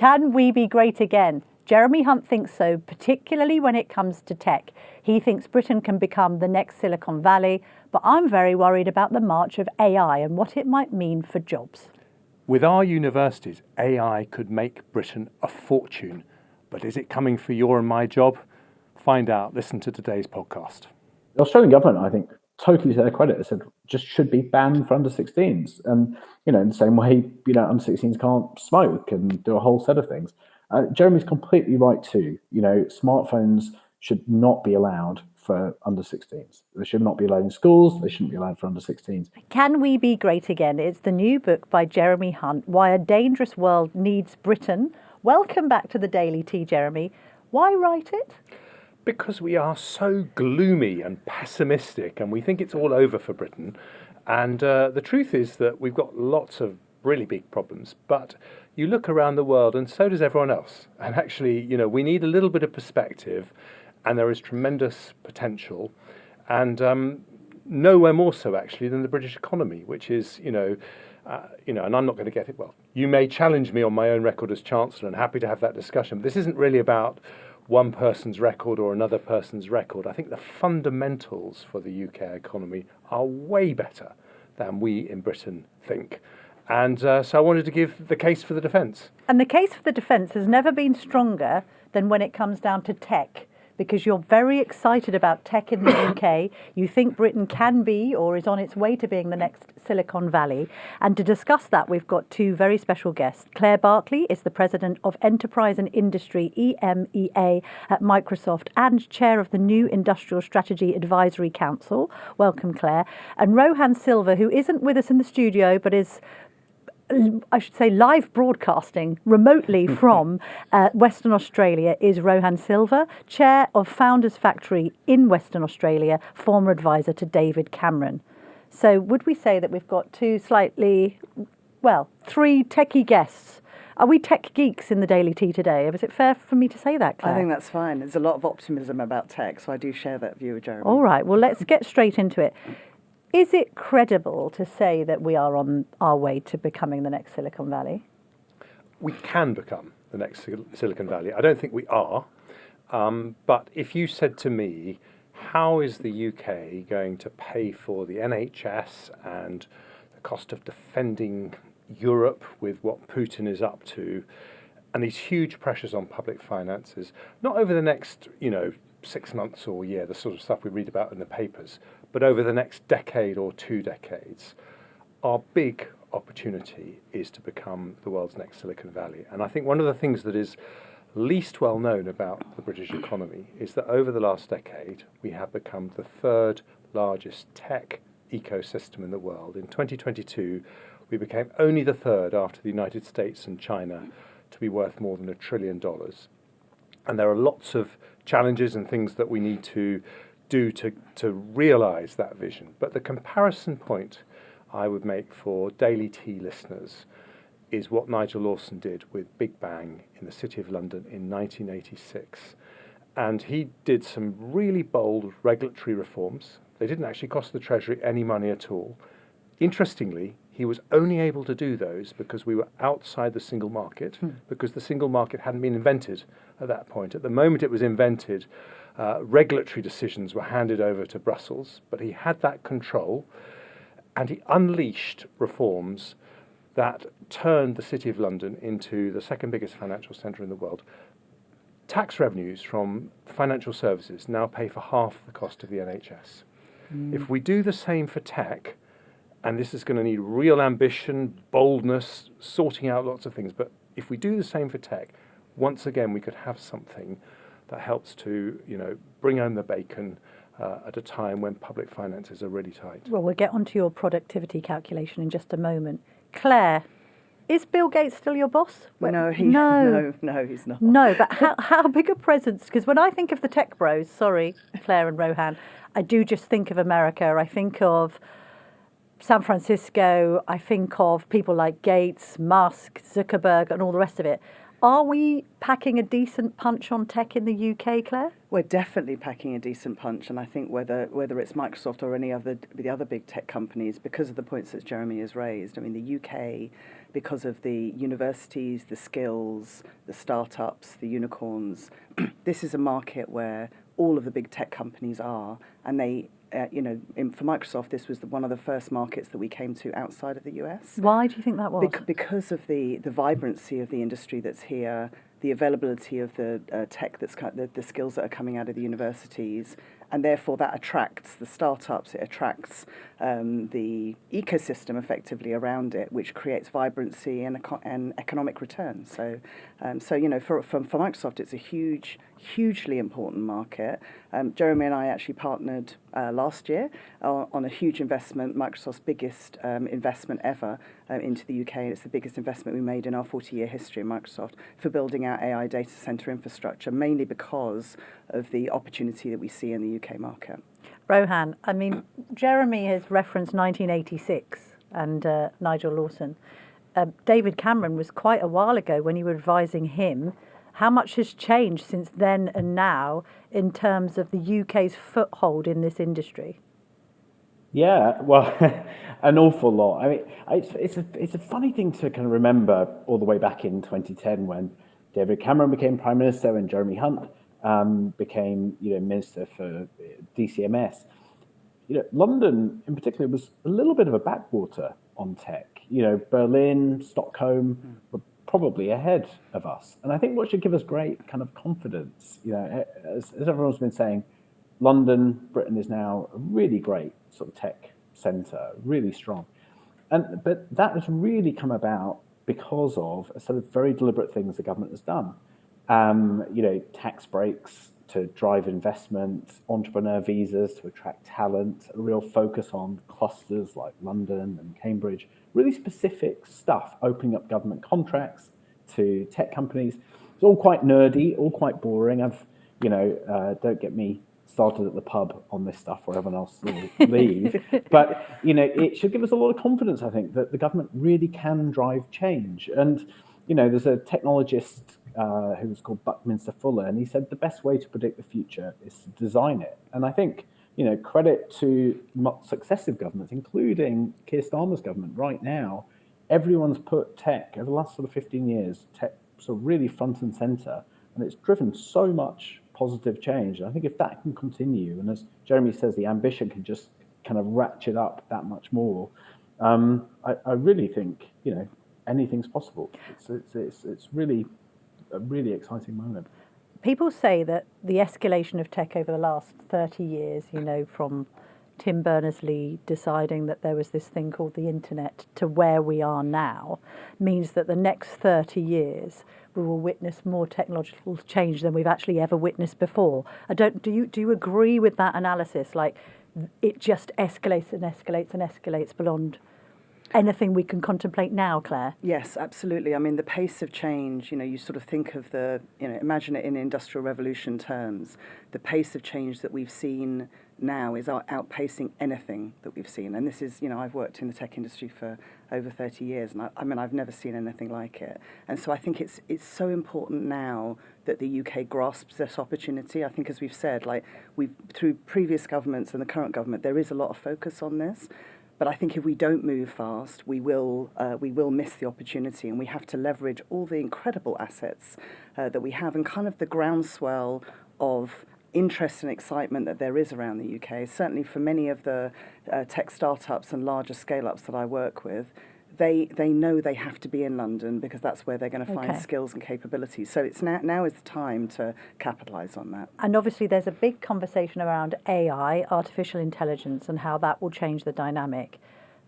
Can we be great again? Jeremy Hunt thinks so, particularly when it comes to tech. He thinks Britain can become the next Silicon Valley, but I'm very worried about the march of AI and what it might mean for jobs. With our universities, AI could make Britain a fortune. But is it coming for your and my job? Find out. Listen to today's podcast. The Australian government, I think, totally to their credit, said just should be banned for under 16s. And, in the same way, under 16s can't smoke and do a whole set of things. Jeremy's completely right too. Smartphones should not be allowed for under 16s. They should not be allowed in schools. They shouldn't be allowed for under 16s. Can we be great again? It's the new book by Jeremy Hunt, Why a Dangerous World Needs Britain. Welcome back to the Daily Tea, Jeremy. Why write it? Because we are so gloomy and pessimistic and we think it's all over for Britain. And the truth is that we've got lots of really big problems, but you look around the world and so does everyone else. And actually, we need a little bit of perspective and there is tremendous potential. And nowhere more so actually than the British economy, which is, and I'm not going to get it well. You may challenge me on my own record as Chancellor and happy to have that discussion. But this isn't really about one person's record or another person's record. I think the fundamentals for the UK economy are way better than we in Britain think. And so I wanted to give the case for the defence. And the case for the defence has never been stronger than when it comes down to tech, because you're very excited about tech in the UK. You think Britain can be or is on its way to being the next Silicon Valley. And to discuss that, we've got two very special guests. Clare Barclay is the President of Enterprise and Industry EMEA at Microsoft and Chair of the new Industrial Strategy Advisory Council. Welcome, Clare. And Rohan Silva, who isn't with us in the studio but is, I should say, live broadcasting remotely from Western Australia, is Rohan Silva, Chair of Founders Factory in Western Australia, former advisor to David Cameron. So would we say that we've got three techie guests? Are we tech geeks in the Daily Tea today? Is it fair for me to say that, Claire? I think that's fine. There's a lot of optimism about tech, so I do share that view with Jeremy. All right, well, let's get straight into it. Is it credible to say that we are on our way to becoming the next Silicon Valley? We can become the next Silicon Valley. I don't think we are. But if you said to me, how is the UK going to pay for the NHS and the cost of defending Europe with what Putin is up to, and these huge pressures on public finances, not over the next, 6 months or a year, the sort of stuff we read about in the papers, but over the next decade or 2 decades, our big opportunity is to become the world's next Silicon Valley. And I think one of the things that is least well known about the British economy is that over the last decade, we have become the 3rd largest tech ecosystem in the world. In 2022, we became only the 3rd after the United States and China to be worth more than $1 trillion. And there are lots of challenges and things that we need to do to realise that vision. But the comparison point I would make for Daily Tea listeners is what Nigel Lawson did with Big Bang in the City of London in 1986. And he did some really bold regulatory reforms. They didn't actually cost the Treasury any money at all. Interestingly, he was only able to do those because we were outside the single market, because the single market hadn't been invented at that point. At the moment it was invented, regulatory decisions were handed over to Brussels, but he had that control and he unleashed reforms that turned the City of London into the 2nd biggest financial centre in the world. Tax revenues from financial services now pay for half the cost of the NHS. If we do the same for tech, and this is going to need real ambition, boldness, sorting out lots of things, but if we do the same for tech, once again we could have something that helps to, bring home the bacon at a time when public finances are really tight. Well, we'll get onto your productivity calculation in just a moment. Claire, is Bill Gates still your boss? No, he's not. No, but how big a presence? Because when I think of the tech bros, sorry, Claire and Rohan, I do just think of America. I think of San Francisco. I think of people like Gates, Musk, Zuckerberg, and all the rest of it. Are we packing a decent punch on tech in the UK, Claire? We're definitely packing a decent punch, and I think whether it's Microsoft or any other the other big tech companies, because of the points that Jeremy has raised. I mean, the UK, because of the universities, the skills, the startups, the unicorns, this is a market where all of the big tech companies are, and they. For Microsoft, this was one of the first markets that we came to outside of the US. Why do you think that was? Because of the vibrancy of the industry that's here, the availability of the tech the skills that are coming out of the universities, and therefore that attracts the startups, it attracts the ecosystem effectively around it, which creates vibrancy and economic return. So, for Microsoft, it's a hugely important market. Jeremy and I actually partnered last year on a huge investment, Microsoft's biggest investment ever into the UK. It's the biggest investment we made in our 40-year history in Microsoft for building out AI data center infrastructure, mainly because of the opportunity that we see in the UK market. Rohan, I mean, Jeremy has referenced 1986 and Nigel Lawson. David Cameron was quite a while ago when you were advising him. How much has changed since then and now in terms of the UK's foothold in this industry? Yeah, well, an awful lot. I mean, it's a funny thing to kind of remember all the way back in 2010 when David Cameron became Prime Minister and Jeremy Hunt became Minister for DCMS. London in particular was a little bit of a backwater on tech. Berlin, Stockholm were probably ahead of us. And I think what should give us great kind of confidence, as everyone's been saying, London, Britain is now a really great sort of tech centre, really strong. But that has really come about because of a set of very deliberate things the government has done. Tax breaks to drive investment, entrepreneur visas to attract talent, a real focus on clusters like London and Cambridge, really specific stuff, opening up government contracts to tech companies. It's all quite nerdy, all quite boring. Don't get me started at the pub on this stuff where everyone else will leave. But, it should give us a lot of confidence, I think, that the government really can drive change. And, there's a technologist who was called Buckminster Fuller, and he said the best way to predict the future is to design it. And I think, credit to successive governments, including Keir Starmer's government right now, everyone's put tech over the last sort of 15 years, tech sort of really front and center, and it's driven so much positive change. And I think if that can continue, and as Jeremy says, the ambition can just kind of ratchet up that much more, I really think, anything's possible. It's really a really exciting moment. People say that the escalation of tech over the last 30 years, from Tim Berners-Lee deciding that there was this thing called the internet to where we are now, means that the next 30 years we will witness more technological change than we've actually ever witnessed before. Do you agree with that analysis? Like, it just escalates and escalates and escalates beyond anything we can contemplate now, Claire? Yes, absolutely. I mean, the pace of change, you sort of think of imagine it in Industrial Revolution terms. The pace of change that we've seen now is outpacing anything that we've seen. And this is, I've worked in the tech industry for over 30 years, and I've never seen anything like it. And so I think it's so important now that the UK grasps this opportunity. I think, as we've said, through previous governments and the current government, there is a lot of focus on this. But I think if we don't move fast, we will miss the opportunity, and we have to leverage all the incredible assets that we have, and kind of the groundswell of interest and excitement that there is around the UK. Certainly for many of the tech startups and larger scale-ups that I work with, they know they have to be in London because that's where they're going to find skills and capabilities. So it's now is the time to capitalise on that. And obviously there's a big conversation around AI, artificial intelligence, and how that will change the dynamic.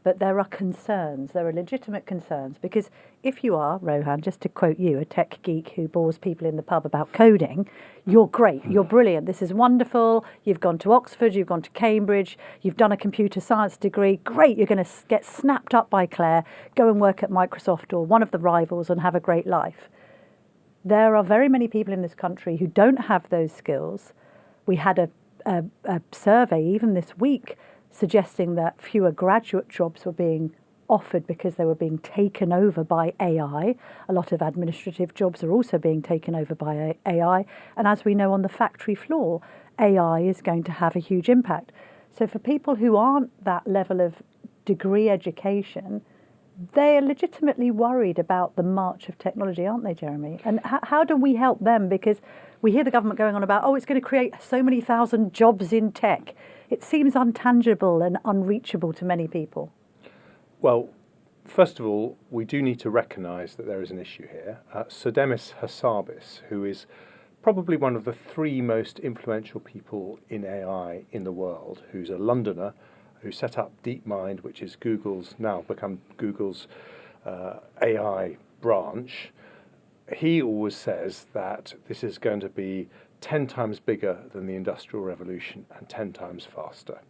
But there are concerns, there are legitimate concerns, because if you are, Rohan, just to quote you, a tech geek who bores people in the pub about coding, you're great, you're brilliant, this is wonderful, you've gone to Oxford, you've gone to Cambridge, you've done a computer science degree, great, you're going to get snapped up by Claire, go and work at Microsoft or one of the rivals and have a great life. There are very many people in this country who don't have those skills. We had a survey even this week suggesting that fewer graduate jobs were being offered because they were being taken over by AI. A lot of administrative jobs are also being taken over by AI. And as we know on the factory floor, AI is going to have a huge impact. So for people who aren't that level of degree education, they are legitimately worried about the march of technology, aren't they, Jeremy? And how do we help them? Because we hear the government going on about, oh, it's going to create so many thousand jobs in tech. It seems untangible and unreachable to many people. Well, first of all, we do need to recognise that there is an issue here. Sir Demis Hassabis, who is probably one of the three most influential people in AI in the world, who's a Londoner, who set up DeepMind, which is now become Google's AI branch. He always says that this is going to be 10 times bigger than the Industrial Revolution and 10 times faster.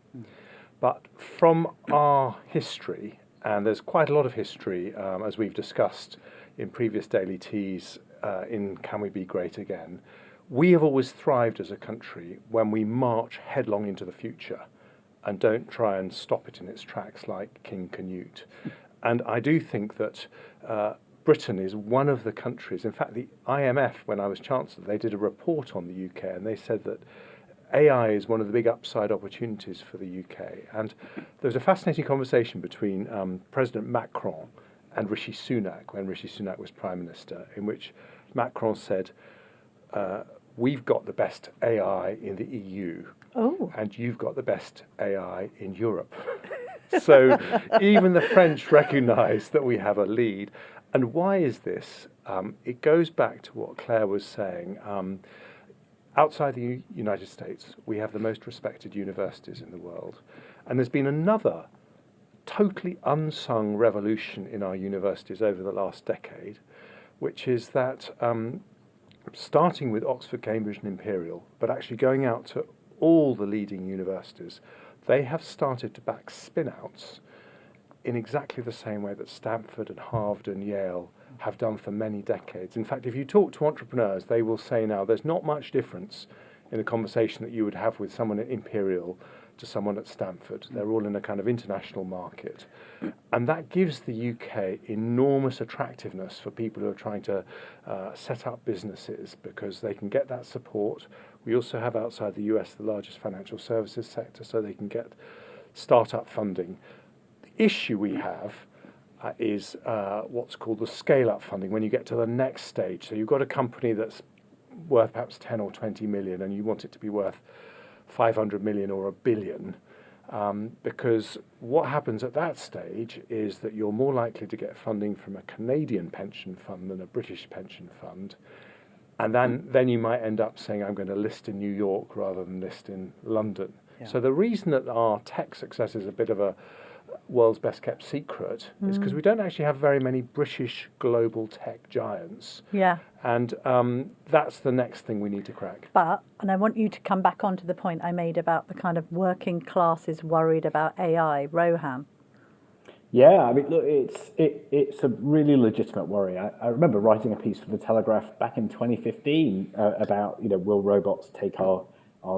But from our history, and there's quite a lot of history, as we've discussed in previous Daily Teas in Can We Be Great Again, we have always thrived as a country when we march headlong into the future and don't try and stop it in its tracks like King Canute. And I do think that Britain is one of the countries, in fact, the IMF, when I was Chancellor, they did a report on the UK and they said that AI is one of the big upside opportunities for the UK. And there was a fascinating conversation between President Macron and Rishi Sunak when Rishi Sunak was Prime Minister, in which Macron said, we've got the best AI in the EU. Oh. And you've got the best AI in Europe. So even the French recognise that we have a lead. And why is this? It goes back to what Claire was saying. Outside the United States, we have the most respected universities in the world. And there's been another totally unsung revolution in our universities over the last decade, which is that starting with Oxford, Cambridge and Imperial, but actually going out to all the leading universities, they have started to back spin-outs in exactly the same way that Stanford and Harvard and Yale have done for many decades. In fact, if you talk to entrepreneurs, they will say now there's not much difference in the conversation that you would have with someone at Imperial to someone at Stanford. They're all in a kind of international market. And that gives the UK enormous attractiveness for people who are trying to set up businesses because they can get that support. We also have outside the US the largest financial services sector, so they can get startup funding. The issue we have is what's called the scale-up funding, when you get to the next stage. So you've got a company that's worth perhaps 10 or 20 million and you want it to be worth 500 million or a billion, because what happens at that stage is that you're more likely to get funding from a Canadian pension fund than a British pension fund. And then you might end up saying, I'm going to list in New York rather than list in London. Yeah. So the reason that our tech success is a bit of a world's best kept secret is because we don't actually have very many British global tech giants. Yeah. And that's the next thing we need to crack. And I want you to come back onto the point I made about the kind of working classes worried about AI. Rohan. Yeah, I mean, look, it's a really legitimate worry. I remember writing a piece for the Telegraph back in 2015 about, will robots take our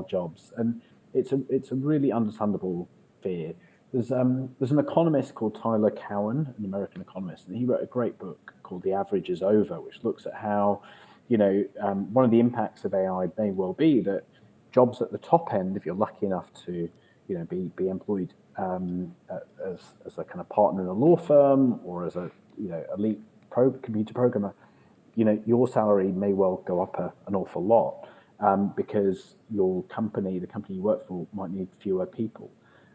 jobs? And it's a really understandable fear. There's an economist called Tyler Cowen, an American economist, and he wrote a great book called The Average is Over, which looks at how, one of the impacts of AI may well be that jobs at the top end, if you're lucky enough to, be employed as a kind of partner in a law firm or as a elite computer programmer, your salary may well go up an awful lot because your company, the company you work for, might need fewer people.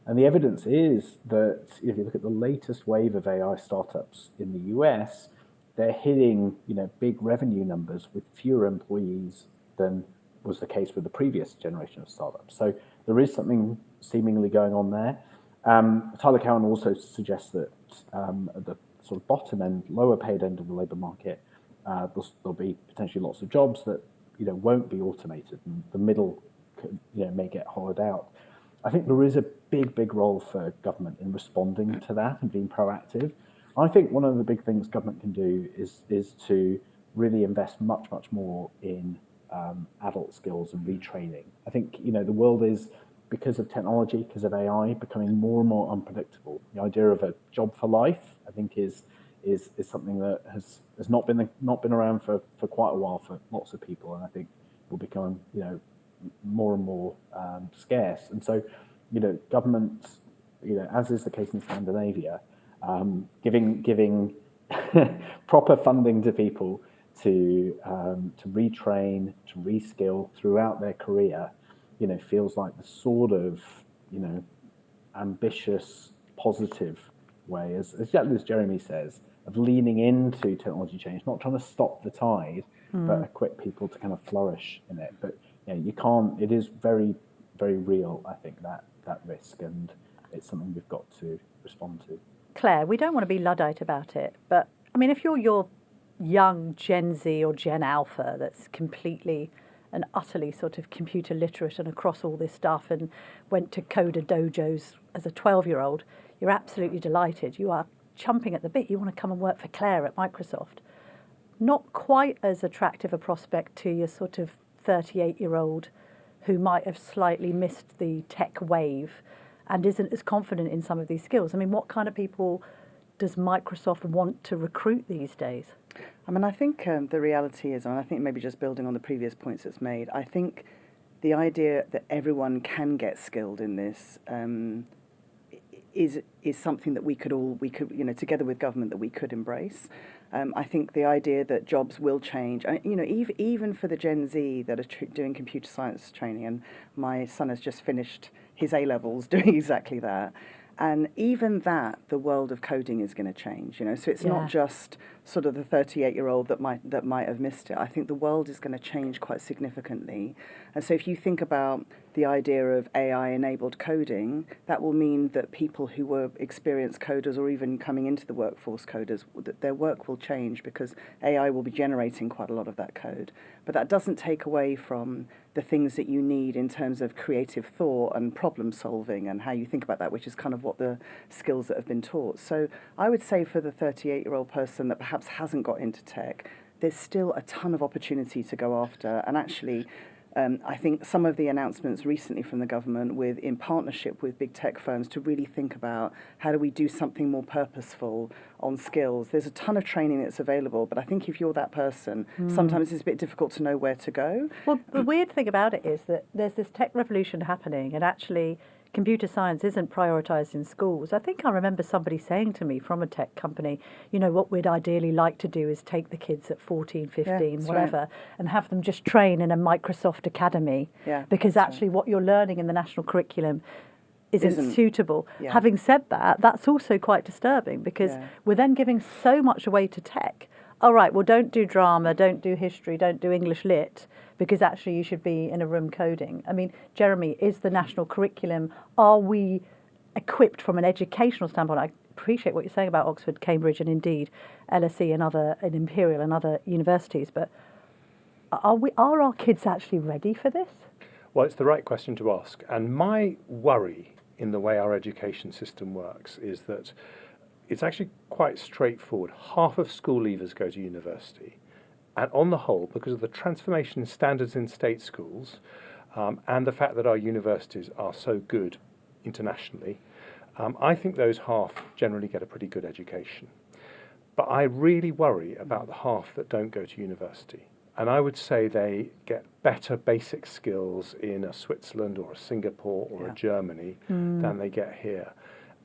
And the evidence is that if you look at the latest wave of AI startups in the US, they're hitting big revenue numbers with fewer employees than was the case with the previous generation of startups. So there is something seemingly going on there. Tyler Cowen also suggests that at the sort of bottom end, lower paid end of the labour market, there'll be potentially lots of jobs that won't be automated, and the middle may get hollowed out. I think there is a big role for government in responding to that and being proactive. I think one of the big things government can do is to really invest much more in adult skills and retraining. I think the world is because of technology, because of AI becoming more and more unpredictable. The idea of a job for life, I think, is something that has not been around for quite a while for lots of people, and I think will become more and more scarce. And so, governments, as is the case in Scandinavia, giving proper funding to people to retrain, to reskill throughout their career, feels like the sort of ambitious, positive way, as Jeremy says, of leaning into technology change, not trying to stop the tide, but equip people to kind of flourish in it. But you can't. It is very, very real, I think, that risk, and it's something we've got to respond to. Claire, we don't want to be Luddite about it, but I mean, if you're your young Gen Z or Gen Alpha that's completely and utterly sort of computer literate and across all this stuff and went to coder dojos as a 12-year-old, you're absolutely delighted. You are chomping at the bit. You want to come and work for Claire at Microsoft. Not quite as attractive a prospect to your sort of 38-year-old who might have slightly missed the tech wave and isn't as confident in some of these skills. I mean, what kind of people does Microsoft want to recruit these days? I mean, I think the reality is, and I think maybe just building on the previous points that's made, I think the idea that everyone can get skilled in this is something that we could together with government, that we could embrace. I think the idea that jobs will change, even for the Gen Z that are doing computer science training, and my son has just finished his A-levels doing exactly that. And even that, the world of coding is going to change, So it's not just sort of the 38-year-old that might have missed it. I think the world is going to change quite significantly. And so if you think about the idea of AI-enabled coding, that will mean that people who were experienced coders or even coming into the workforce coders, that their work will change because AI will be generating quite a lot of that code. But that doesn't take away from the things that you need in terms of creative thought and problem solving and how you think about that, which is kind of what the skills that have been taught. So I would say for the 38-year-old person that perhaps hasn't got into tech, there's still a ton of opportunity to go after. And actually, I think some of the announcements recently from the government in partnership with big tech firms to really think about how do we do something more purposeful on skills. There's a ton of training that's available, but I think if you're that person, sometimes it's a bit difficult to know where to go. Well, the weird thing about it is that there's this tech revolution happening, and actually computer science isn't prioritised in schools. I think I remember somebody saying to me from a tech company, what we'd ideally like to do is take the kids at 14, 15, whatever, and have them just train in a Microsoft Academy, because actually what you're learning in the national curriculum isn't suitable. Yeah. Having said that, that's also quite disturbing because we're then giving so much away to tech. All right, well, don't do drama, don't do history, don't do English lit, because actually you should be in a room coding. I mean, Jeremy, is the national curriculum, are we equipped from an educational standpoint? I appreciate what you're saying about Oxford, Cambridge, and indeed LSE and Imperial and other universities, but are our kids actually ready for this? Well, it's the right question to ask. And my worry in the way our education system works is that it's actually quite straightforward. Half of school leavers go to university. And on the whole, because of the transformation in standards in state schools and the fact that our universities are so good internationally, I think those half generally get a pretty good education. But I really worry about the half that don't go to university. And I would say they get better basic skills in a Switzerland or a Singapore or a Germany than they get here.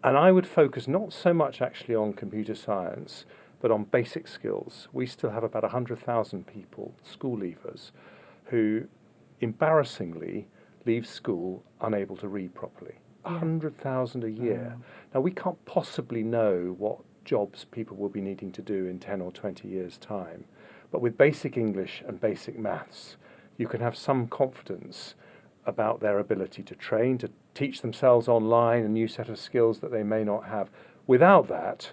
And I would focus not so much actually on computer science, but on basic skills. We still have about 100,000 people, school leavers, who embarrassingly leave school unable to read properly. 100,000 a year. Now, we can't possibly know what jobs people will be needing to do in 10 or 20 years' time. But with basic English and basic maths, you can have some confidence about their ability to train, to teach themselves online a new set of skills that they may not have. Without that,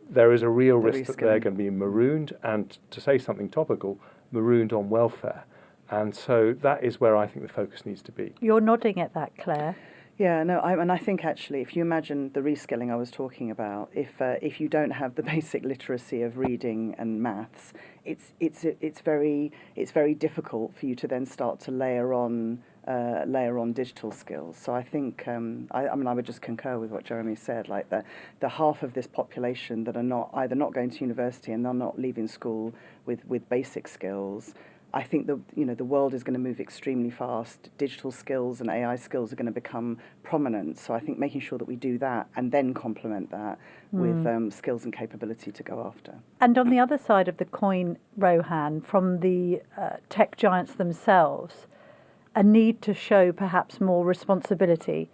there is a real risk that they're going to be marooned, and to say something topical, marooned on welfare. And so that is where I think the focus needs to be. You're nodding at that, Claire. Yeah, no, and I think actually, if you imagine the reskilling I was talking about, if you don't have the basic literacy of reading and maths, it's very difficult for you to then start to layer on layer on digital skills. So I think, I would just concur with what Jeremy said, like the half of this population that are either not going to university and they're not leaving school with basic skills. I think the world is going to move extremely fast. Digital skills and AI skills are going to become prominent. So I think making sure that we do that and then complement that with skills and capability to go after. And on the other side of the coin, Rohan, from the tech giants themselves, a need to show perhaps more responsibility.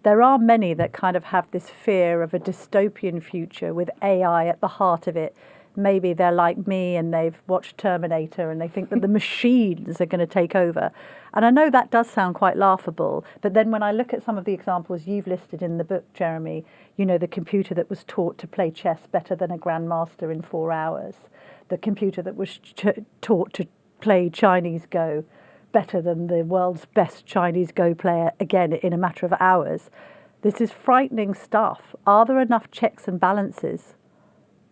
There are many that kind of have this fear of a dystopian future with AI at the heart of it. Maybe they're like me and they've watched Terminator and they think that the machines are going to take over. And I know that does sound quite laughable, but then when I look at some of the examples you've listed in the book, Jeremy, the computer that was taught to play chess better than a grandmaster in 4 hours, the computer that was taught to play Chinese Go better than the world's best Chinese Go player, again, in a matter of hours. This is frightening stuff. Are there enough checks and balances,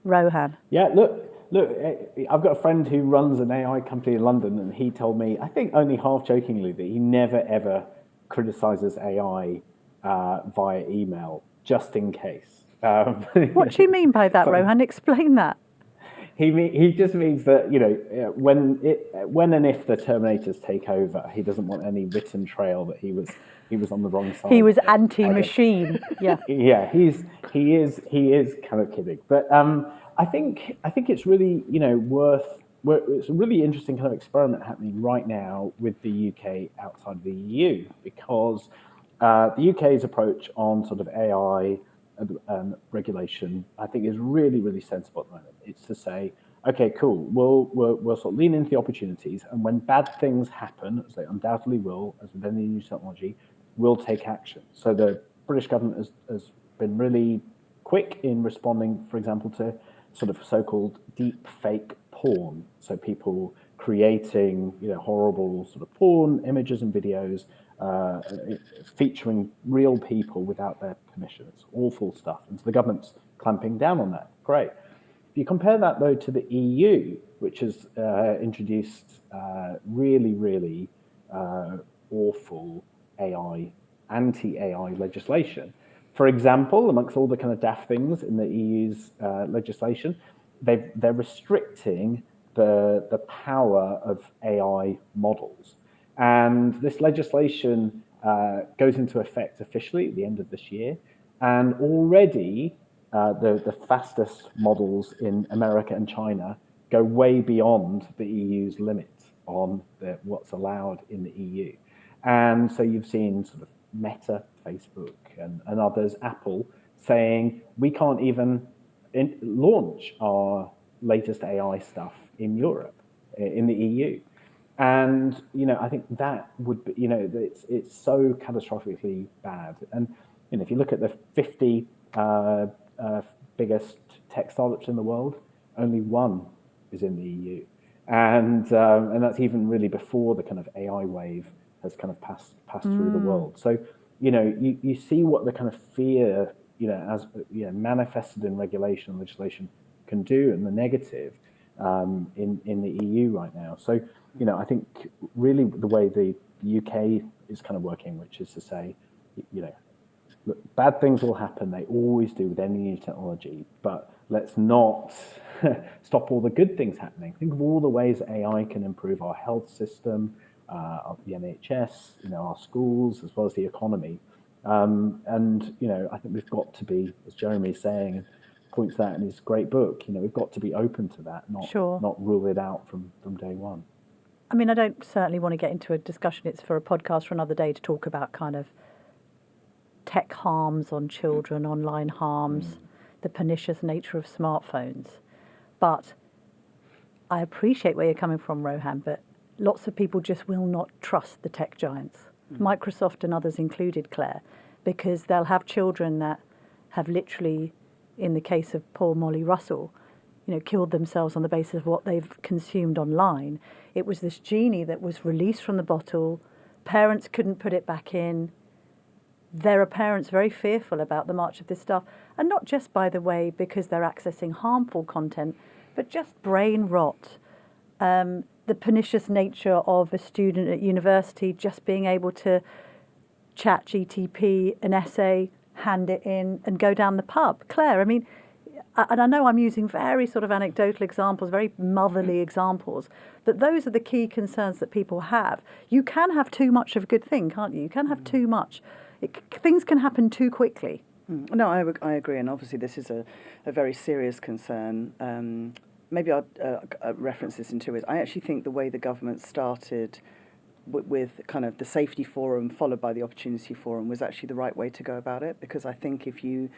Rohan? Yeah, look, I've got a friend who runs an AI company in London, and he told me, I think only half jokingly, that he never ever criticizes AI via email, just in case. What do you mean by that, Rohan? Explain that. He just means that when and if the Terminators take over, he doesn't want any written trail that he was on the wrong side. He was anti-machine. Yeah. Yeah, he is kind of kidding, but I think it's really it's a really interesting kind of experiment happening right now with the UK outside the EU, because the UK's approach on sort of AI regulation, I think, is really, really sensible at the moment. It's to say, okay, cool, we'll sort of lean into the opportunities, and when bad things happen, as they undoubtedly will, as with any new technology, we'll take action. So the British government has been really quick in responding, for example, to sort of so-called deep fake porn. So people creating horrible sort of porn images and videos featuring real people without their permission. It's awful stuff. And so the government's clamping down on that. Great. If you compare that, though, to the EU, which has introduced really, really awful anti-AI legislation. For example, amongst all the kind of daft things in the EU's legislation, they're restricting the power of AI models. And this legislation goes into effect officially at the end of this year. And already the fastest models in America and China go way beyond the EU's limits on what's allowed in the EU. And so you've seen sort of Meta, Facebook, and others, Apple, saying we can't even launch our latest AI stuff in Europe, in the EU. And I think that would be, it's so catastrophically bad. And if you look at the 50 biggest tech startups in the world, only one is in the EU, and that's even really before the kind of AI wave has kind of passed through the world. So you see what the kind of fear as manifested in regulation and legislation can do, and the negative in the EU right now. So I think really the way the UK is kind of working, which is to say, look, bad things will happen. They always do with any new technology, but let's not stop all the good things happening. Think of all the ways that AI can improve our health system, the NHS, our schools, as well as the economy. And I think we've got to be, as Jeremy's saying, and points that in his great book, we've got to be open to that, not rule it out from day one. I mean, I don't certainly want to get into a discussion. It's for a podcast for another day to talk about kind of tech harms on children, online harms, the pernicious nature of smartphones. But I appreciate where you're coming from, Rohan, but lots of people just will not trust the tech giants, Microsoft and others included, Claire, because they'll have children that have literally, in the case of poor Molly Russell, killed themselves on the basis of what they've consumed online. It was this genie that was released from the bottle. Parents couldn't put it back in. There are parents very fearful about the march of this stuff. And not just, by the way, because they're accessing harmful content, but just brain rot. the pernicious nature of a student at university just being able to chat GTP an essay, hand it in, and go down the pub. Claire, I mean, and I know I'm using very sort of anecdotal examples, very motherly examples, but those are the key concerns that people have. You can have too much of a good thing, can't you? You can have too much. Things can happen too quickly. No, I agree, and obviously this is a very serious concern. Maybe I'll reference this in two ways. I actually think the way the government started with kind of the safety forum followed by the opportunity forum was actually the right way to go about it, because I think if you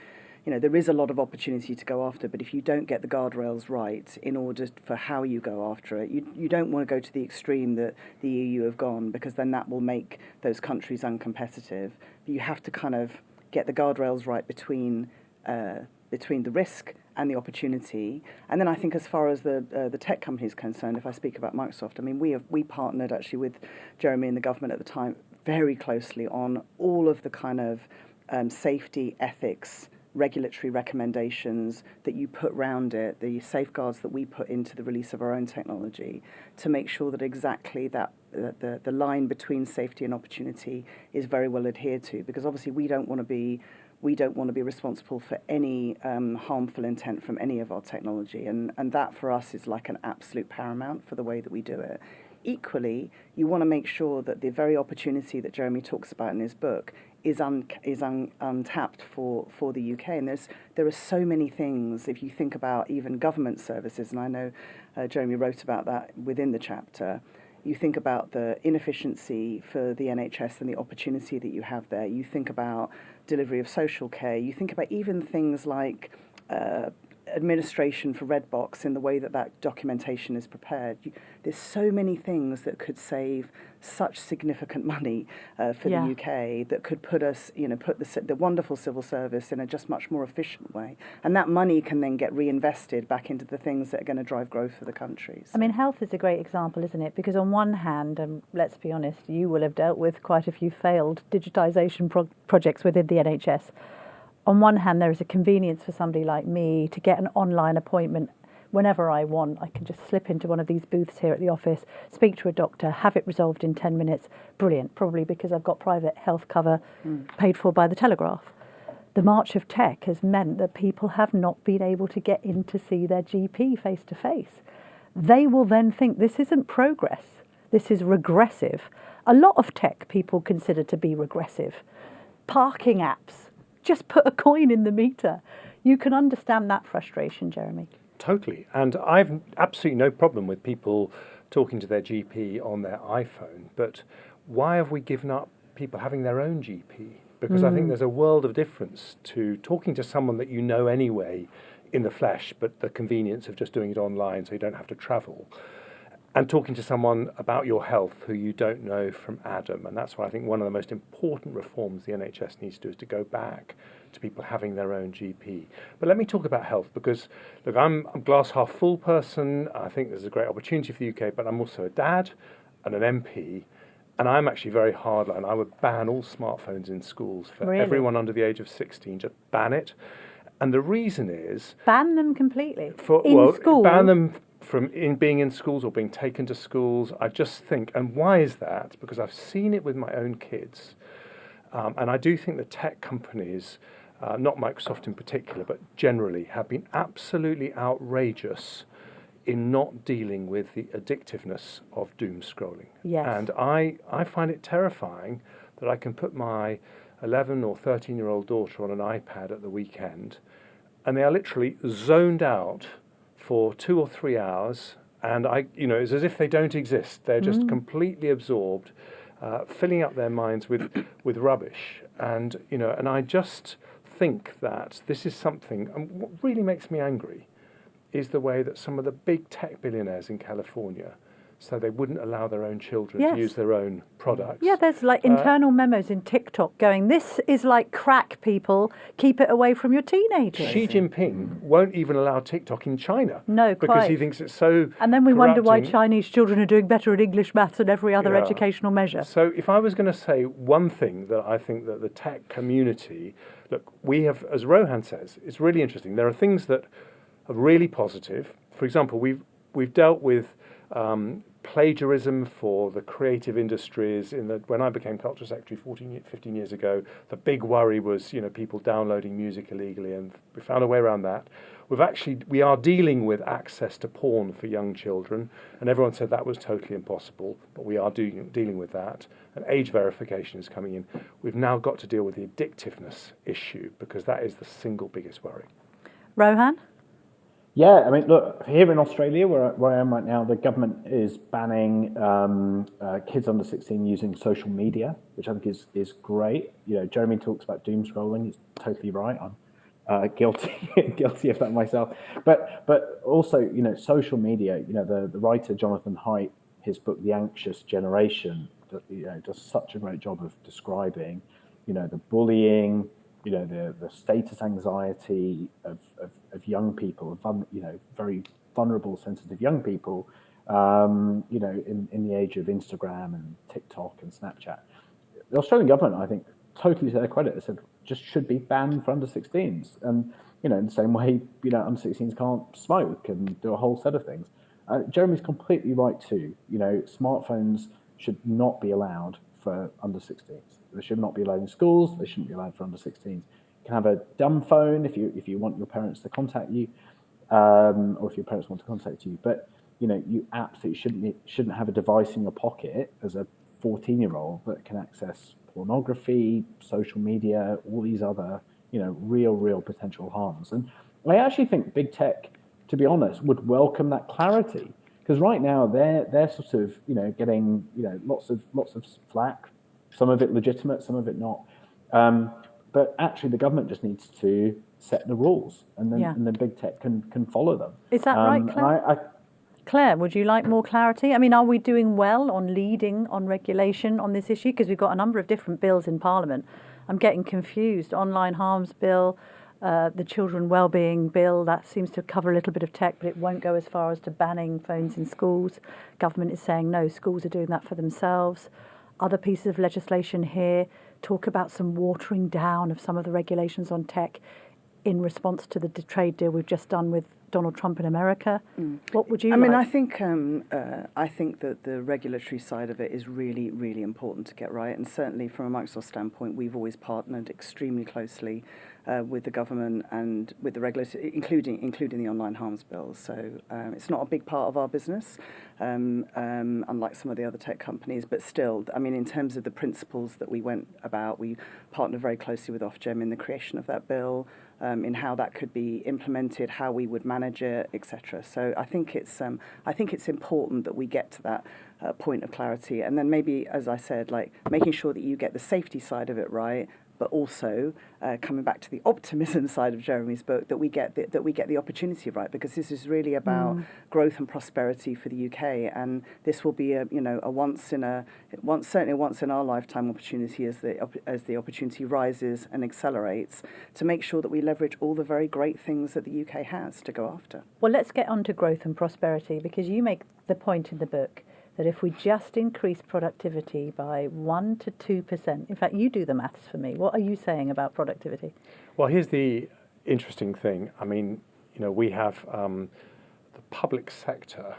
know, there is a lot of opportunity to go after, but if you don't get the guardrails right in order for how you go after it, you don't want to go to the extreme that the EU have gone, because then that will make those countries uncompetitive. But you have to kind of get the guardrails right between the risk and the opportunity. And then I think as far as the tech company is concerned, if I speak about Microsoft, I mean, we partnered actually with Jeremy and the government at the time very closely on all of the kind of safety, ethics, regulatory recommendations that you put round it, the safeguards that we put into the release of our own technology, to make sure that exactly that the line between safety and opportunity is very well adhered to, because obviously we don't want to be responsible for any harmful intent from any of our technology, and that for us is like an absolute paramount for the way that we do it. Equally, you want to make sure that the very opportunity that Jeremy talks about in his book is untapped for the UK. And there are so many things, if you think about even government services, and I know Jeremy wrote about that within the chapter. You think about the inefficiency for the NHS and the opportunity that you have there. You think about delivery of social care. You think about even things like administration for Red Box in the way that documentation is prepared. There's so many things that could save such significant money for the UK that could put us, put the wonderful civil service in a just much more efficient way. And that money can then get reinvested back into the things that are going to drive growth for the country. So. I mean, health is a great example, isn't it? Because on one hand, and let's be honest, you will have dealt with quite a few failed digitisation projects within the NHS. On one hand, there is a convenience for somebody like me to get an online appointment whenever I want. I can just slip into one of these booths here at the office, speak to a doctor, have it resolved in 10 minutes. Brilliant, probably because I've got private health cover paid for by the Telegraph. The march of tech has meant that people have not been able to get in to see their GP face to face. They will then think this isn't progress, this is regressive. A lot of tech people consider to be regressive. Parking apps. Just put a coin in the meter. You can understand that frustration, Jeremy. Totally. And I've absolutely no problem with people talking to their GP on their iPhone. But why have we given up people having their own GP? Because I think there's a world of difference to talking to someone that you know anyway in the flesh, but the convenience of just doing it online so you don't have to travel, and talking to someone about your health who you don't know from Adam. And that's why I think one of the most important reforms the NHS needs to do is to go back to people having their own GP. But let me talk about health, because, look, I'm a glass half full person. I think there's a great opportunity for the UK, but I'm also a dad and an MP, and I'm actually very hardline. I would ban all smartphones in schools for everyone under the age of 16, just ban it. And the reason is... Ban them completely? In school? Ban them from being in schools or being taken to schools. I just think, and why is that? Because I've seen it with my own kids. And I do think the tech companies, not Microsoft in particular, but generally, have been absolutely outrageous in not dealing with the addictiveness of doom scrolling. Yes. And I find it terrifying that I can put my 11 or 13-year-old daughter on an iPad at the weekend, and they are literally zoned out for 2 or 3 hours, and it's as if they don't exist. They're just completely absorbed, filling up their minds with rubbish. And I just think that this is something. And what really makes me angry is the way that some of the big tech billionaires in California, so they wouldn't allow their own children to use their own products. Yeah, there's like internal memos in TikTok going, this is like crack, people, keep it away from your teenagers. Xi Jinping won't even allow TikTok in China. No, because he thinks it's so And then we wonder why corrupting. Chinese children are doing better at English, maths and every other educational measure. So if I was going to say one thing that I think that the tech community, look, we have, as Rohan says, it's really interesting. There are things that are really positive. For example, we've dealt with plagiarism for the creative industries. When I became culture secretary 15 years ago, the big worry was, people downloading music illegally, and we found a way around that. We are dealing with access to porn for young children, and everyone said that was totally impossible, but we are dealing with that. And age verification is coming in. We've now got to deal with the addictiveness issue, because that is the single biggest worry. Rohan? Yeah, I mean, look, here in Australia, where I am right now, the government is banning kids under 16 using social media, which I think is great. Jeremy talks about doom scrolling. He's totally right. I'm guilty of that myself. But also, social media. The writer Jonathan Haidt, his book The Anxious Generation, does such a great job of describing, the bullying, the status anxiety of young people, very vulnerable, sensitive young people, in the age of Instagram and TikTok and Snapchat. The Australian government, I think, totally to their credit, has said just should be banned for under 16s. And, in the same way, under 16s can't smoke and do a whole set of things. Jeremy's completely right too. Smartphones should not be allowed for under 16s. They should not be allowed in schools. They shouldn't be allowed for under 16s. You can have a dumb phone if you want your parents to contact you, or if your parents want to contact you. But you absolutely shouldn't have a device in your pocket as a 14-year-old that can access pornography, social media, all these other real potential harms. And I actually think big tech, to be honest, would welcome that clarity, because right now they're sort of getting lots of flack. Some of it legitimate, some of it not. But actually, the government just needs to set the rules, and then big tech can follow them. Is that right, Claire? Claire, would you like more clarity? I mean, are we doing well on leading on regulation on this issue? Because we've got a number of different bills in Parliament. I'm getting confused. Online harms bill, the children wellbeing bill, that seems to cover a little bit of tech, but it won't go as far as to banning phones in schools. Government is saying no, schools are doing that for themselves. Other pieces of legislation here talk about some watering down of some of the regulations on tech in response to the trade deal we've just done with Donald Trump in America. What would you like? I think that the regulatory side of it is really, really important to get right. And certainly from a Microsoft standpoint, we've always partnered extremely closely with the government and with the regulator, including the online harms bills. So it's not a big part of our business, unlike some of the other tech companies. But still, in terms of the principles that we went about, we partnered very closely with Ofgem in the creation of that bill, in how that could be implemented, how we would manage it, etc. So I think it's important that we get to that point of clarity, and then maybe, as I said, like making sure that you get the safety side of it right, but also coming back to the optimism side of Jeremy's book, that we get the opportunity right, because this is really about growth and prosperity for the UK, and this will be a once in our lifetime opportunity as the opportunity rises and accelerates, to make sure that we leverage all the very great things that the UK has to go after. Well, let's get on to growth and prosperity, because you make the point in the book that if we just increase productivity by 1 to 2%, in fact, you do the maths for me. What are you saying about productivity? Well, here's the interesting thing. We have the public sector,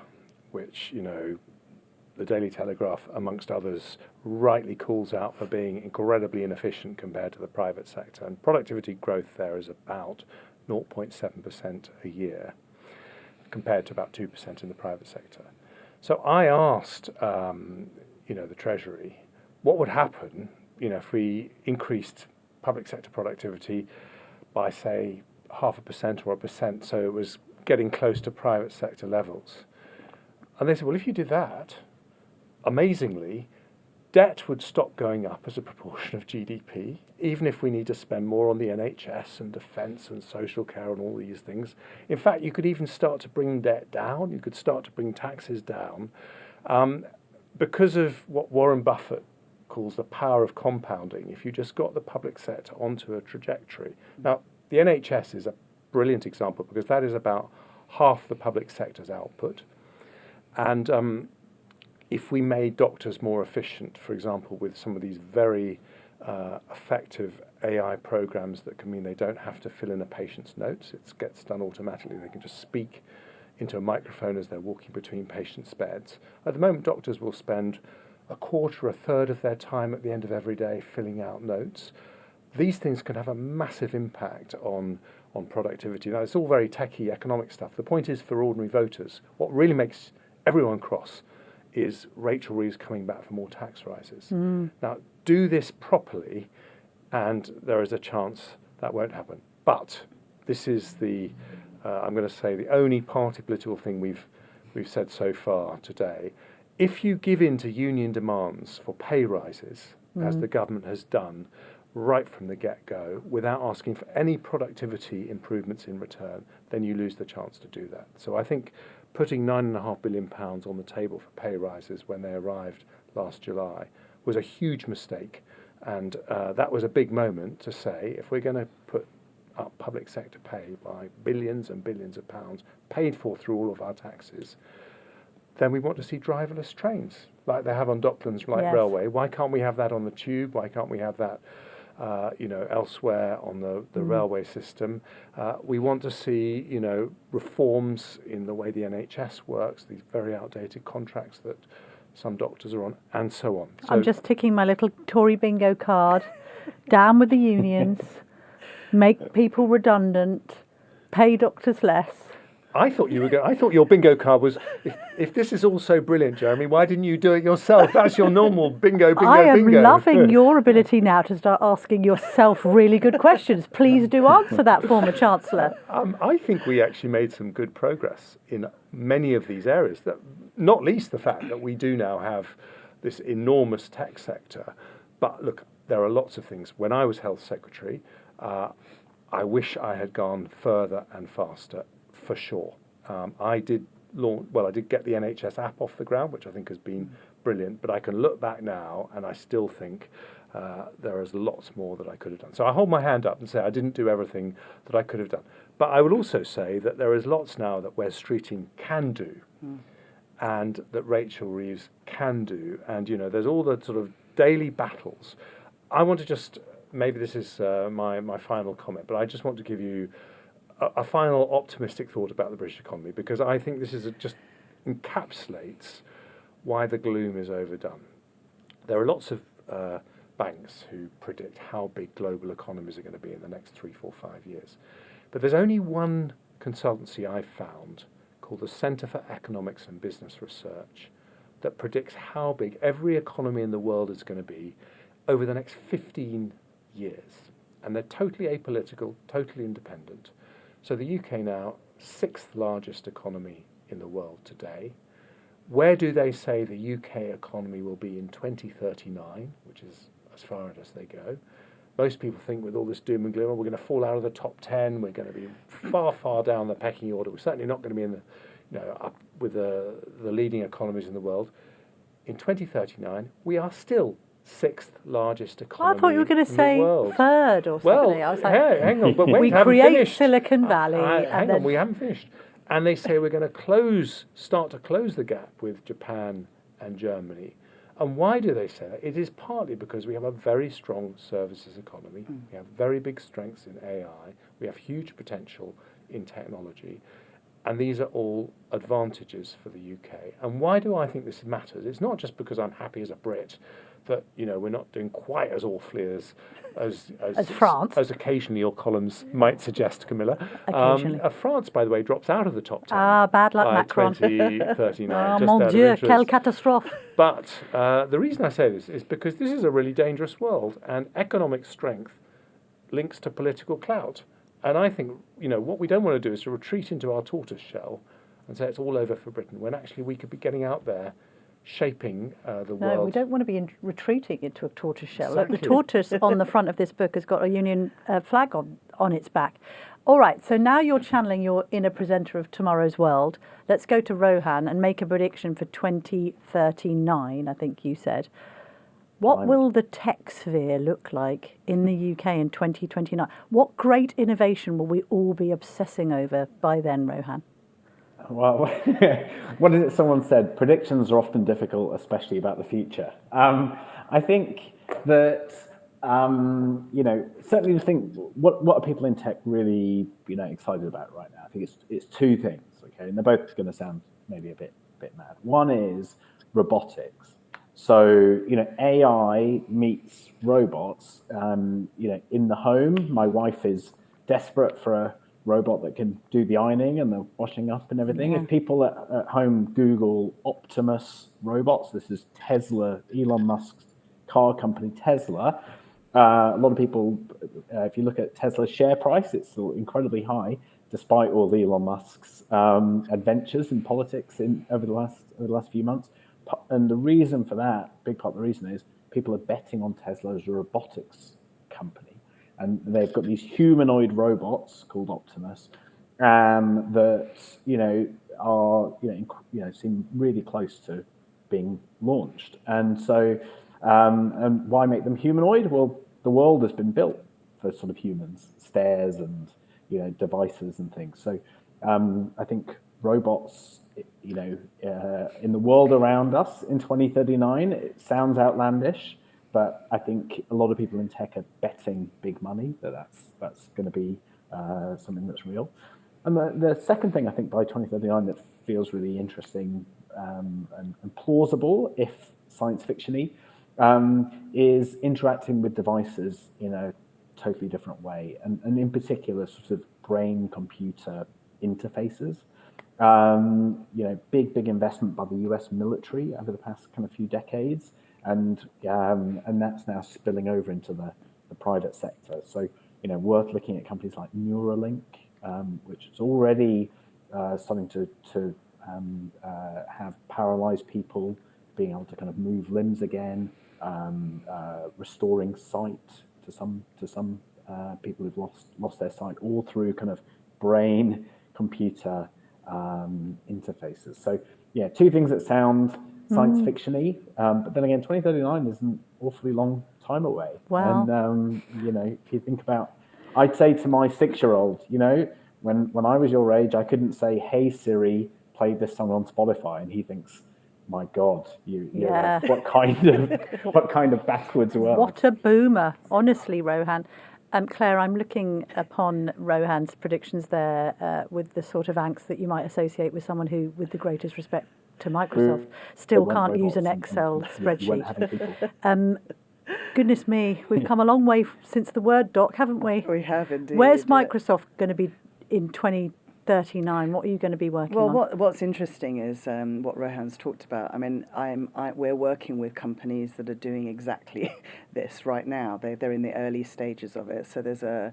which, the Daily Telegraph, amongst others, rightly calls out for being incredibly inefficient compared to the private sector. And productivity growth there is about 0.7% a year, compared to about 2% in the private sector. So I asked, the Treasury, what would happen, if we increased public sector productivity by, say, 0.5% or 1%, so it was getting close to private sector levels. And they said, well, if you did that, amazingly, debt would stop going up as a proportion of GDP, even if we need to spend more on the NHS and defence and social care and all these things. In fact, you could even start to bring debt down. You could start to bring taxes down, because of what Warren Buffett calls the power of compounding. If you just got the public sector onto a trajectory. Now, the NHS is a brilliant example, because that is about half the public sector's output. And if we made doctors more efficient, for example, with some of these very effective AI programs that can mean they don't have to fill in a patient's notes, it gets done automatically, they can just speak into a microphone as they're walking between patients' beds. At the moment, doctors will spend a quarter, a third of their time at the end of every day filling out notes. These things can have a massive impact on productivity. Now, it's all very techie economic stuff. The point is, for ordinary voters, what really makes everyone cross is Rachel Reeves coming back for more tax rises. Now, do this properly, and there is a chance that won't happen. But this is the, I'm going to say, the only party political thing we've said so far today. If you give in to union demands for pay rises, as the government has done right from the get-go, without asking for any productivity improvements in return, then you lose the chance to do that. So I think putting £9.5 billion on the table for pay rises when they arrived last July was a huge mistake. And that was a big moment to say, if we're going to put up public sector pay by billions and billions of pounds, paid for through all of our taxes, then we want to see driverless trains like they have on Docklands Light Railway. Why can't we have that on the tube? Why can't we have that elsewhere on the railway system? We want to see, reforms in the way the NHS works, these very outdated contracts that some doctors are on, and so on. So I'm just ticking my little Tory bingo card. Down with the unions, make people redundant, pay doctors less. I thought your bingo card was, if this is all so brilliant, Jeremy, why didn't you do it yourself? That's your normal bingo. I am loving your ability now to start asking yourself really good questions. Please do answer that, former Chancellor. I think we actually made some good progress in many of these areas, not least the fact that we do now have this enormous tech sector. But look, there are lots of things. When I was Health Secretary, I wish I had gone further and faster. For sure. I did get the NHS app off the ground, which I think has been brilliant, but I can look back now and I still think there is lots more that I could have done. So I hold my hand up and say I didn't do everything that I could have done. But I would also say that there is lots now that Wes Streeting can do and that Rachel Reeves can do. And, there's all the sort of daily battles. I want to just, maybe this is my final comment, but I just want to give you a final optimistic thought about the British economy, because I think this just encapsulates why the gloom is overdone. There are lots of banks who predict how big global economies are going to be in the next 3, 4, 5 years. But there's only one consultancy I've found called the Centre for Economics and Business Research that predicts how big every economy in the world is going to be over the next 15 years. And they're totally apolitical, totally independent. So the UK now, 6th largest economy in the world today. Where do they say the UK economy will be in 2039, which is as far as they go? Most people think with all this doom and gloom, we're going to fall out of the top 10, we're going to be far, far down the pecking order. We're certainly not going to be in up with the leading economies in the world. In 2039, we are still 6th largest economy. I thought you were going to say third or something. Well, I was like, hang on, but wait, we create Silicon Valley. Hang on, we haven't finished. And they say we're going to start to close the gap with Japan and Germany. And why do they say that? It is partly because we have a very strong services economy. We have very big strengths in AI. We have huge potential in technology. And these are all advantages for the UK. And why do I think this matters? It's not just because I'm happy as a Brit that we're not doing quite as awfully as France, as occasionally your columns might suggest, Camilla. Occasionally. France, by the way, drops out of the top 10. Bad luck, Macron. 2039. Mon Dieu, quelle catastrophe! But the reason I say this is because this is a really dangerous world, and economic strength links to political clout. And I think what we don't want to do is to retreat into our tortoise shell and say it's all over for Britain, when actually we could be getting out there, shaping the world. No, we don't want to be retreating into a tortoise shell. Exactly. Look, the tortoise on the front of this book has got a Union flag on its back. All right, so now you're channeling your inner presenter of tomorrow's world. Let's go to Rohan and make a prediction for 2039, I think you said. What will the tech sphere look like in the UK in 2029? What great innovation will we all be obsessing over by then, Rohan? Well, what is it someone said? Predictions are often difficult, especially about the future. I think that, certainly the thing, what are people in tech really, excited about right now? I think it's two things, Okay, and they're both going to sound maybe a bit mad. One is robotics. So, AI meets robots. In the home, my wife is desperate for a robot that can do the ironing and the washing up and everything. Yeah. If people at home Google Optimus robots, this is Tesla, Elon Musk's car company, Tesla. A lot of people, if you look at Tesla's share price, it's still incredibly high, despite all Elon Musk's adventures in politics over the last few months. And the reason for that, big part of the reason is people are betting on Tesla as a robotics company. And they've got these humanoid robots called Optimus that, seem really close to being launched. And so, and why make them humanoid? Well, the world has been built for sort of humans, stairs and, devices and things. So I think robots, in the world around us in 2039, it sounds outlandish, but I think a lot of people in tech are betting big money that's going to be something that's real. And the second thing I think by 2039 that feels really interesting and plausible, if science fiction-y, is interacting with devices in a totally different way, and in particular sort of brain-computer interfaces. Big investment by the US military over the past kind of few decades, and that's now spilling over into the private sector. So, worth looking at companies like Neuralink, which is already starting to have paralyzed people being able to kind of move limbs again, restoring sight to some people who've lost their sight, all through kind of brain computer interfaces. So yeah, two things that sound science fiction-y, but then again, 2039 is an awfully long time away. Wow. And if you think about, I'd say to my 6-year-old, when I was your age, I couldn't say, "Hey Siri, play this song on Spotify," and he thinks, "My God, Yeah. what kind of backwards world?" What a boomer, honestly, Rohan. Claire, I'm looking upon Rohan's predictions there with the sort of angst that you might associate with someone who, with the greatest respect to Microsoft, still can't use an Excel spreadsheet. Goodness me, we've come a long way since the Word doc, haven't we? We have indeed. Where's Microsoft going to be in 2039? What are you going to be working on? Well, what's interesting is what Rohan's talked about. I mean, we're working with companies that are doing exactly this right now. They're in the early stages of it. So there's a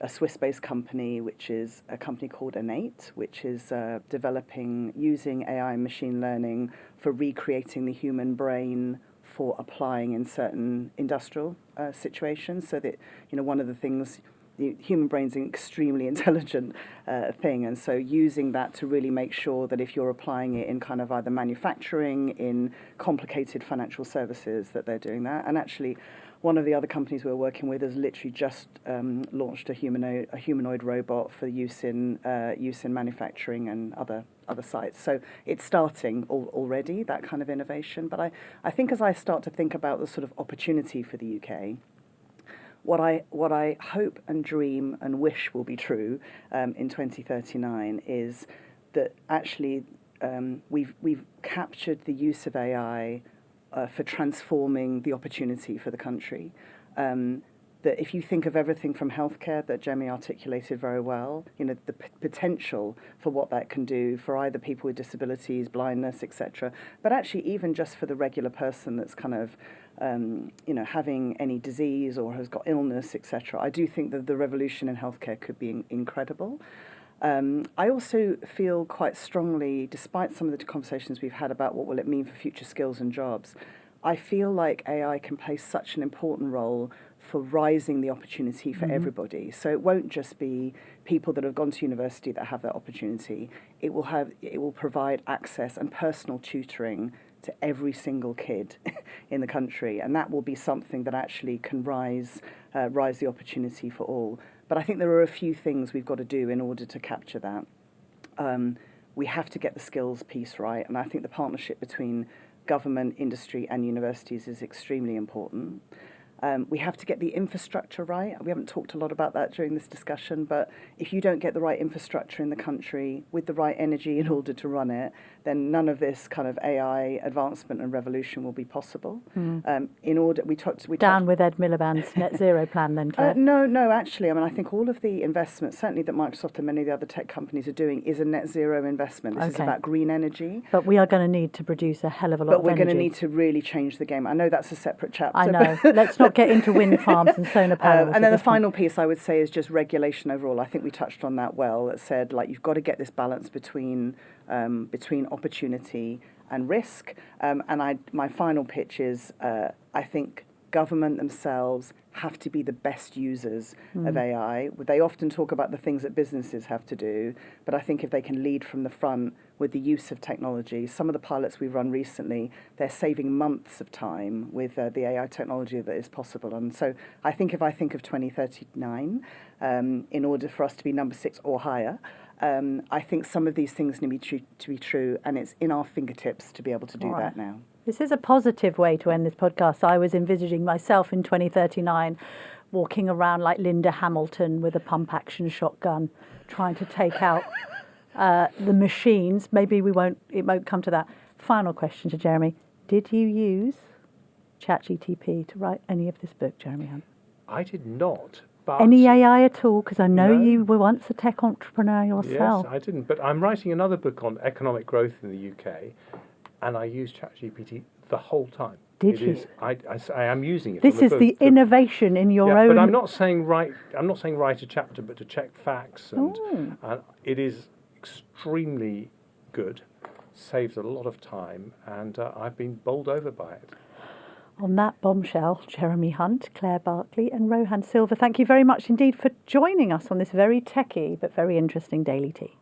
Swiss-based company, which is a company called Innate, which is developing using AI and machine learning for recreating the human brain for applying in certain industrial situations. So that, one of the things, the human brain's an extremely intelligent thing, and so using that to really make sure that if you're applying it in kind of either manufacturing, in complicated financial services, that they're doing that. And actually, one of the other companies we're working with has literally just launched a humanoid robot for use in manufacturing and other sites. So it's starting already, that kind of innovation. But I think as I start to think about the sort of opportunity for the UK, what I hope and dream and wish will be true in 2039 is that actually we've captured the use of AI for transforming the opportunity for the country. That if you think of everything from healthcare that Jemmy articulated very well, the potential for what that can do for either people with disabilities, blindness, etc., but actually even just for the regular person that's kind of, having any disease or has got illness, etc. I do think that the revolution in healthcare could be incredible. I also feel quite strongly, despite some of the conversations we've had about what will it mean for future skills and jobs, I feel like AI can play such an important role for rising the opportunity for everybody. So it won't just be people that have gone to university that have that opportunity. It will provide access and personal tutoring to every single kid in the country, and that will be something that actually can rise the opportunity for all. But I think there are a few things we've got to do in order to capture that. We have to get the skills piece right, and I think the partnership between government, industry and universities is extremely important. We have to get the infrastructure right. We haven't talked a lot about that during this discussion, but if you don't get the right infrastructure in the country with the right energy in order to run it, then none of this kind of AI advancement and revolution will be possible. We Down with Ed Miliband's net zero plan then, Claire. No, actually, I mean, I think all of the investment, certainly that Microsoft and many of the other tech companies are doing, is a net zero investment. This is about green energy. But we are going to need to produce a hell of a lot of energy. But we're going to need to really change the game. I know that's a separate chapter. I know. Let's not get into wind farms and solar panels. And then the final piece I would say is just regulation overall. I think we touched on that well. That said, like, you've got to get this balance between opportunity and risk. My final pitch is I think government themselves have to be the best users of AI. They often talk about the things that businesses have to do, but I think if they can lead from the front with the use of technology, some of the pilots we've run recently, they're saving months of time with the AI technology that is possible. And so I think if I think of 2039, in order for us to be number 6 or higher, I think some of these things need to be true, and it's in our fingertips to be able to do that now. This is a positive way to end this podcast. I was envisaging myself in 2039 walking around like Linda Hamilton with a pump-action shotgun, trying to take out the machines. Maybe it won't come to that. Final question to Jeremy. Did you use ChatGPT to write any of this book, Jeremy Hunt? I did not. But any AI at all? Because I know you were once a tech entrepreneur yourself. Yes, I didn't. But I'm writing another book on economic growth in the UK, and I used ChatGPT the whole time. Did you? I am using it. This is the innovation in your own. But I'm not saying write a chapter, but to check facts, and it is extremely good. Saves a lot of time, and I've been bowled over by it. On that bombshell, Jeremy Hunt, Clare Barclay and Rohan Silva, thank you very much indeed for joining us on this very techie but very interesting Daily Tea.